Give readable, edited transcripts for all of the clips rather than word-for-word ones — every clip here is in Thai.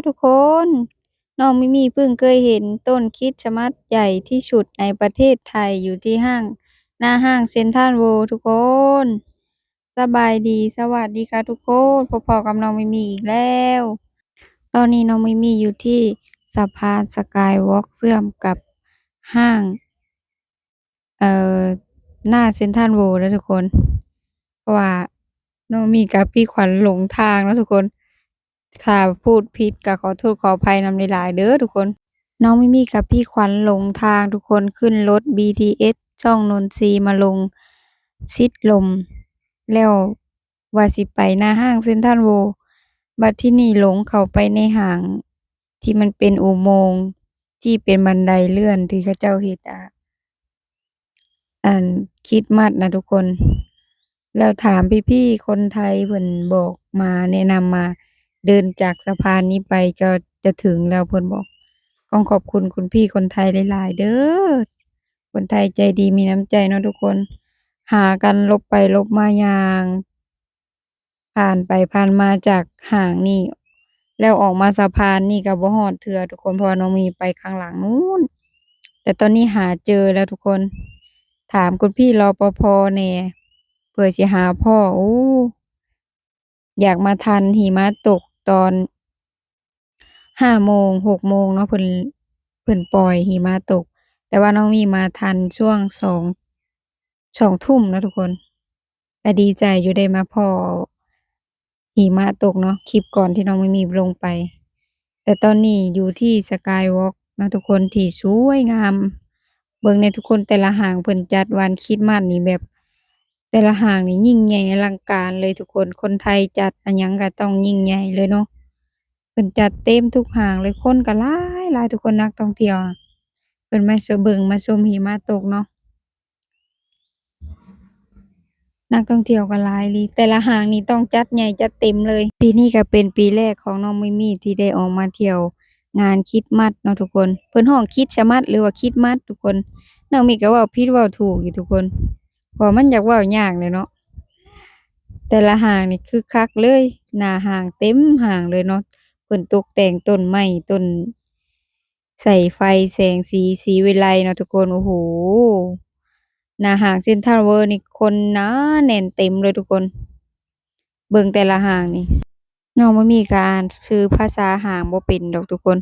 ทุกคนน้องมิมี่เพิ่งเคยเห็นต้นคริสต์มาสใหญ่ที่สุดในประเทศไทยอยู่ที่หน้าห้างเซ็นทรัลเวิลด์ทุกคนสบายดีสวัสดีค่ะทุกคนพอๆกับน้องมิมี่อีกแล้วตอนนี้น้องมิมี่อยู่ที่สะพานสกายวอล์กเชื่อมกับห้างเอ่อหน้าเซ็นทรัลเวิลด์แล้วทุกคนเพราะว่าน้องมีกับพี่ขวัญหลงทางแล้วทุกคน ค่ะพูดผิดก็ขอโทษขออภัยนำหลายๆเด้อทุกคนน้องมิมี่กับพี่ขวัญหลงทางทุกคนขึ้นรถ BTS ช่องนนทรีย์มาลงชิดลมแล้วว่าสิไปหน้าห้างเซ็นทรัลเวิลด์บัดที่นี่หลงเข้าไปในห้างที่มันเป็นอุโมงค์ที่เป็นบันไดเลื่อนที่เขาเจ้าเฮ็ดอันคริสต์มาสนะทุกคนแล้วถามพี่ๆคนไทยเพิ่นบอกมาแนะนำมาเดินจากสะพานนี้ไปก็จะถึงแล้วเพิ่นบอกต้องขอบคุณคุณพี่คนไทยหลายๆเด้อคนไทยใจดีมีน้ำใจเนาะทุกคนหากันลบไปลบมาอย่างผ่านไปผ่านมาจากห้างนี่แล้วออกมาสะพานนี่ก็บ่ฮอดเทื่อทุกคนเพราะว่าน้องมีไปข้างหลังนู้นแต่ตอนนี้หาเจอแล้วทุกคน ถามคุณพี่รปภแหน่เผื่อสิหาพ่อโอ้อยากมาทันหิมะตกตอน5 โมง6 โมงเนาะเพิ่นปล่อยหิมะตกแต่ว่าน้องมีมาทันช่วง2 ทุ่มเนาะทุกคนก็ดีใจอยู่ได้มาพ้อหิมะตกเนาะคลิปก่อนที่น้องมีลงไปแต่ตอนนี้อยู่ที่ Skywalk เนาะทุกคนที่สวยงามเบิ่งแหน่ทุกคนแต่ละห้างเพิ่นจัดวันคริสต์มาสนี่แบบแต่ละห้างนี่ยิ่งใหญ่อลังการเลยทุกคนคนไทยจัดอะหยังก็ต้องยิ่งใหญ่เลยเนาะเพิ่นจัดเต็มทุกห้างเลยคนก็หลายหลายทุกคนนักท่องเที่ยวอะเพิ่นมาเบิ่งมาชมหิมะตกเนาะ นักท่องเที่ยวก็หลายอีหลีแต่ละห้างนี่ต้องจัดใหญ่จัดเต็มเลยปีนี้ก็เป็นปีแรกของน้องมิมี่ที่ได้ออกมาเที่ยวงานคริสต์มาสเนาะทุกคนเพิ่นฮ้องคริสต์มาสหรือว่าคริสต์มาสทุกคนน้องมิก็เว้าผิดเว้าถูกอยู่ทุกคนเพราะมันอยากเว้ายากเลยเนาะแต่ละห้างนี่คึกคักเลยหน้าห้างเต็มห้างเลยเนาะเพิ่นตกแต่งต้นไม้ต้นใส่ไฟแสงสีวิไลเนาะทุกคนโอ้โฮ หน้าห้างเซ็นทรัลเวิลด์นี่คนหนาแน่นเต็มเลยทุกคนเบิ่งแต่ละห้างนี่น้องบ่มีก็อ่านชื่อภาษาห้างบ่เป็นดอกทุกคน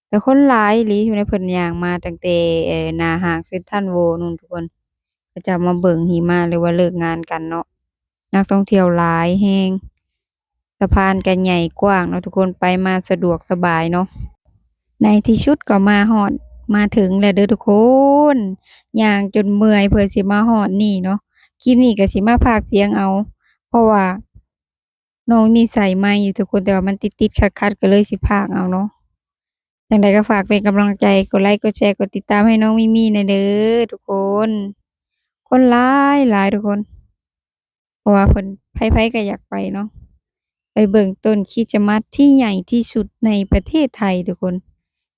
แต่คนหลายอีหลีอยู่ในเพิ่นย่างมาตั้งแต่หน้าห้างเซ็นทรัลเวิลด์นู้นทุกคนเขาเจ้ามาเบิ่งหิมะหรือว่าเลิกงานกันเนาะนักท่องเที่ยวหลายแรงสะพานก็ใหญ่กว้างเนาะทุกคนไปมาสะดวกสบายเนาะ ในที่สุดก็มาฮอดมาถึงแล้วเด้อทุกคนย่างจนเมื่อยเพื่อสิมาฮอดนี่เนาะคลิปนี้ก็สิมาพากย์เสียงเอาเพราะว่าน้องมีสายไมค์อยู่ทุกคนแต่ว่ามันติดๆขัดๆก็เลยสิพากย์เอาเนาะจั่งใดก็ฝากเป็นกำลังใจกดไลก์กดแชร์กดติดตามให้น้องมิมี่หน่อยเด้อทุกคนคนหลายหลายทุกคนเพราะว่าเพิ่นไผๆก็อยากไปเนาะไปเบิ่งต้นคริสต์มาสที่ใหญ่ที่สุดในประเทศไทยทุกคน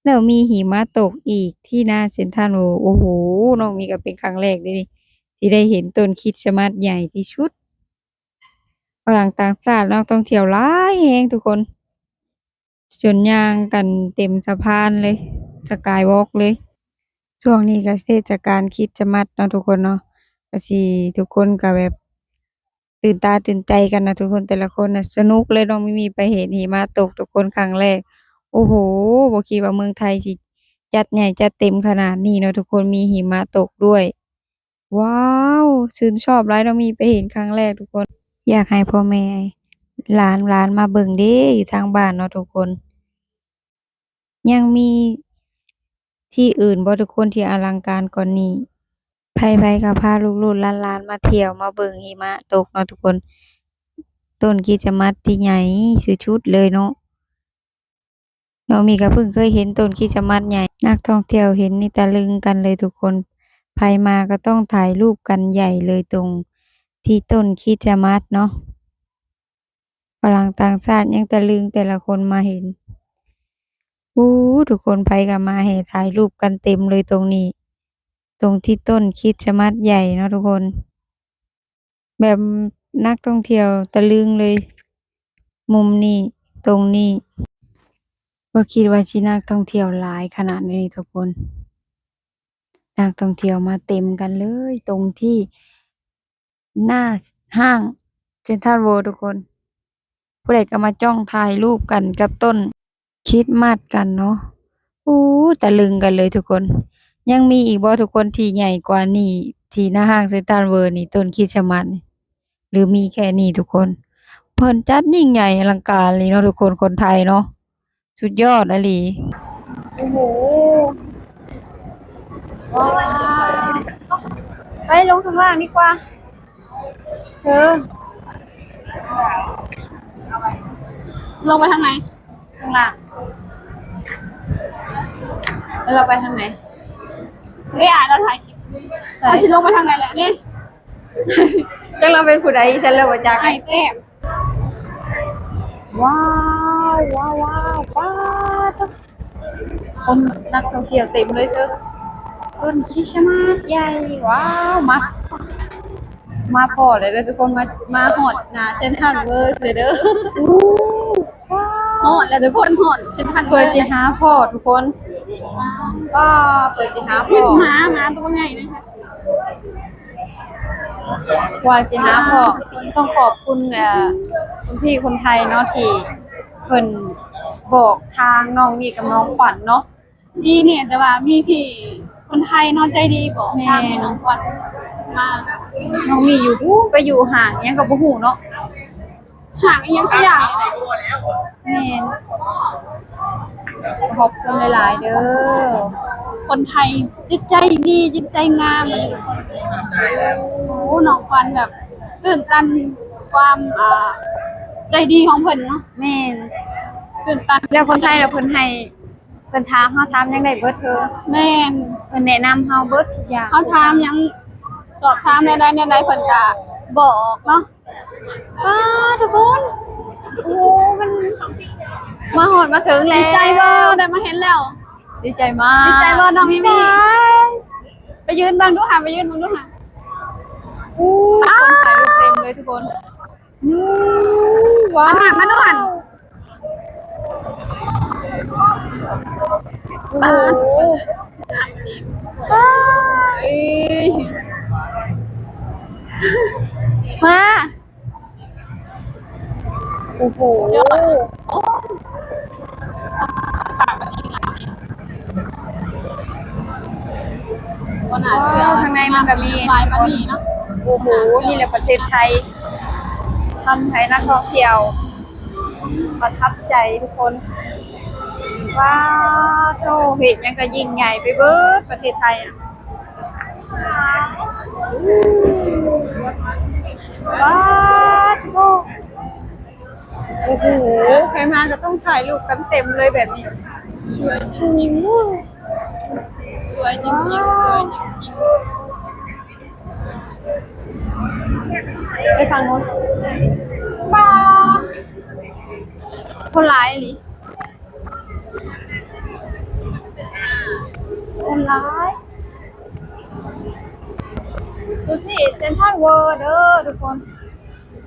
แล้วมีหิมะตกอีกที่หน้าเซ็นทรัลเวิลด์โอ้โฮน้องมีก็เป็นครั้งแรกเลยนี่ที่ได้เห็นต้นคริสต์มาสใหญ่ที่สุดฝรั่งต่างชาตินักท่องเที่ยวหลายแรงทุกคนจนย่างกันเต็มสะพานเลย Skywalk เลยช่วงนี้ก็เทศกาลคริสต์มาสเนาะทุกคนเนาะก็สิทุกคนก็แบบตื่นตาตื่นใจกันนะทุกคนแต่ละคนน่ะสนุกเลยน้องมิมีไปเห็นหิมะตกทุกคนครั้งแรก โอ้โฮบ่คิดว่าเมืองไทยสิจัดใหญ่จัดเต็มขนาดนี้เนาะทุกคนมีหิมะตกด้วยว้าวชื่นชอบหลายเนาะมีไปเห็นครั้งแรกทุกคนอยากให้พ่อแม่หลานมาเบิ่งเด้อยู่ทางบ้านเนาะทุกคนยังมีที่อื่นบ่ทุกคนที่อลังการกว่านี้ไผๆก็พาลูกๆหลานๆมาเที่ยวมาเบิ่งหิมะตกเนาะทุกคนต้นคริสต์มาสที่ใหญ่สุดๆเลยเนาะ น้องมีก็เพิ่งเคยเห็นต้นคริสต์มาสใหญ่นักท่องเที่ยวเห็นนี่ตะลึงกันเลยทุกคนใครมาก็ต้องถ่ายรูปกันใหญ่เลยตรงที่ต้นคริสต์มาสเนาะฝรั่งต่างชาติยังตะลึงแต่ละคนมาเห็นอู้ทุกคนไผก็มาแห่ถ่ายรูปกันเต็มเลยตรงนี้ตรงที่ต้นคริสต์มาสใหญ่เนาะทุกคนแบบนักท่องเที่ยวตะลึงเลยมุมนี้ตรงนี้ บ่คิดว่าสินักท่องเที่ยวหลายขนาดนี้ทุกคน นักท่องเที่ยวมาเต็มกันเลยตรงที่หน้าห้างเซ็นทรัลเวิลด์ทุกคน ผู้ใดก็มาจ้องถ่ายรูปกันกับต้นคริสต์มาสกันเนาะโอ้ตะลึงกันเลยทุกคน ยังมีอีกบ่ทุกคนที่ใหญ่กว่านี้ที่หน้าห้างเซ็นทรัลเวิลด์นี่ต้นคริสต์มาสนี่หรือมีแค่นี้ทุกคน เพิ่นจัดยิ่งใหญ่อลังการเลยเนาะทุกคนคนไทยเนาะสุดยอดอะหลีโอ้โหว้าวไปลงข้างล่างดีกว่าเธอ ลงไปทางไหน ข้างล่างแล้วเราไปทางไหน นี่อ่านเราถ่ายคลิป ใช่ เอาฉันลงไปทางไหนแหละนี่ จังเราเป็นผู้ใดฉันเลยว่าจัก ไอเต้ม ว้าวว้าวว้าวว้าวคนนักท่องเที่ยวเต็มเลยเธอต้นคริสต์มาสใหญ่ว้าวมาพอเลยเด้อทุกคนมาหอดหน้าเซ็นทรัลเวิลด์เลยเด้อว้า โห ว ดแล้วทุกคนโหดฉันทัน เปิดสิหาพ่อทุกคนก็เปิดสิหาพ่ วิ่ อ งหมาตัวใหญ่นะคะ ว่าสิหาพ่อต้องขอบคุณคุณพี่คนไทยเนาะที่เพิ่นบอกทางน้องมีกับน้องขวัญเนาะ ดีเนี่ยแต่ว่ามีพี่คนไทยเนอนใจดีบอก แม่ ทางให้น้องควันมา น้องมีอยู่พู้นไปอยู่ห่างอิหยังก็บ่ฮู้เนาะ ห่างอีกอยังสักอย่างเลยนะ แม่นขอบคุณหลายๆเด้อ คนไทยจิตใจดีจิตใจงามเลยทุกคนโอ้น้องควันแบบตื่นตันความใจดีของเพิ่นเนาะ แม่น ตื่นตัน แล้วคนไทยแล้วเพิ่นให้เพิ่นถามเฮาถามหยังได้เบิดเธอ แม่น เพิ่นแนะนำเฮาเบิดทุกอย่าง เขาถามหยังสอบถามในใดเพิ่นก็บอกเนาะ ว้าทุกคน โอ้มันมาหอดมาถึงแล้ว ดีใจบ่ได้มาเห็นแล้ว ดีใจมาก ดีใจบ่น้องมิมี่ ดีใจ ไปยืนเบังดูค่ะไปยืนเบังดูค่ะ อู้คนถ่ายรูปเต็มเลยทุกคนว้าว มาดูหัน โอ้โห เอ้ย มาโอ้โห ยอดวันน่าเชื่อ ข้างในมันก็มี ลายปานีเนาะ โอ้โหนี่แหละประเทศไทยทำให้นักท่องเที่ยว ประทับใจทุกคน ว้าวโตเห็นยังก็ยิ่งใหญ่ไปเบิดประเทศไทยอะว้าวโตโอ้โหใครมาก็ต้องถ่ายรูปกันเต็มเลยแบบนี้ สวยจริงๆสวยจริงๆสวยจริง ไปฝั่งนู้นบ้าคนร้ายหรือคนร้ายดูสิเซ็นทรัลเวิลด์เด้อทุกคน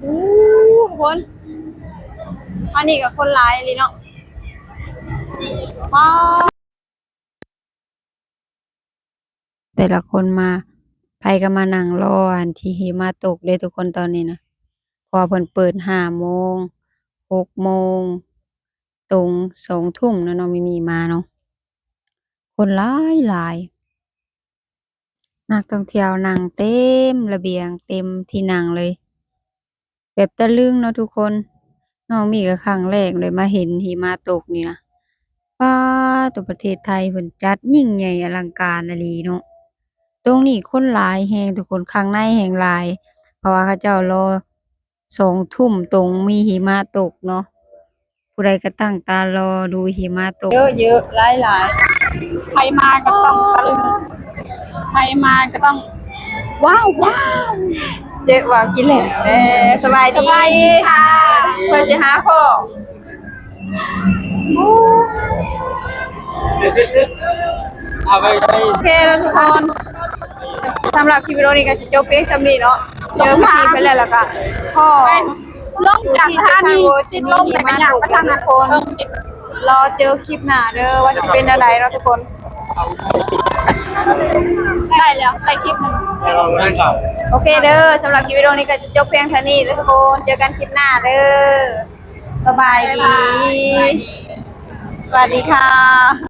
อู้ทุกคน อันนี้กับคนร้ายเลยเนาะว้าวแต่ละคนมาไปก็มานั่งรออันที่หิมะตกเลยทุกคนตอนนี้นะเพอเพิ่นเปิด5 โมง 6 โมง ตรง2 ทุ่มเนาะน้องมีมาเนาะคนหลายหลายนักท่องเที่ยวนั่งเต็มระเบียงเต็มที่นั่งเลย แบบตะลึงเนาะทุกคนน้องมีก็ครั้งแรกเลยมาเห็นหิมะตกนี่นะป๊าตัวประเทศไทยเพิ่นจัดยิ่งใหญ่อลังการอีหลีเนาะตรงนี้คนหลายแฮงทุกคนข้างในแฮงหลาย เพราะว่าเขาเจ้ารอ2 ทุ่มตรงมีหิมะตกเนาะผู้ใดก็ตั้งตารอดูหิมะตกเยอะๆหลาย ๆใครมาก็ต้องตะลึงใครมาก็ต้องว้าวว้าว ๆเจ๊ว่ากินแหละสบาย ส ดี บายดีค่ะ เพิ่นสิหาพ่อ เอาไปไป โอเคแล้วทุกคนสำหรับคลิปวิดีโอนี้ก็สิจบเพียงส่ำนี้เนาะเจอพี่ทีไปแล้วล่ะก็พ่อ ลงจากสถานีสิลงแต่ก็อยากไปทางนั้น รอเจอคลิปหน้าเด้อว่าสิเป็นอะไรเนาะทุกคน ได้แล้วได้คลิปหนึง เราเล่นกับ โอเคเด้อสำหรับคลิปวิดีโอนี้ก็จบเพียงเท่านี้เด้อทุกคนเจอกันคลิปหน้าเด้อสบายดี สวัสดีค่ะ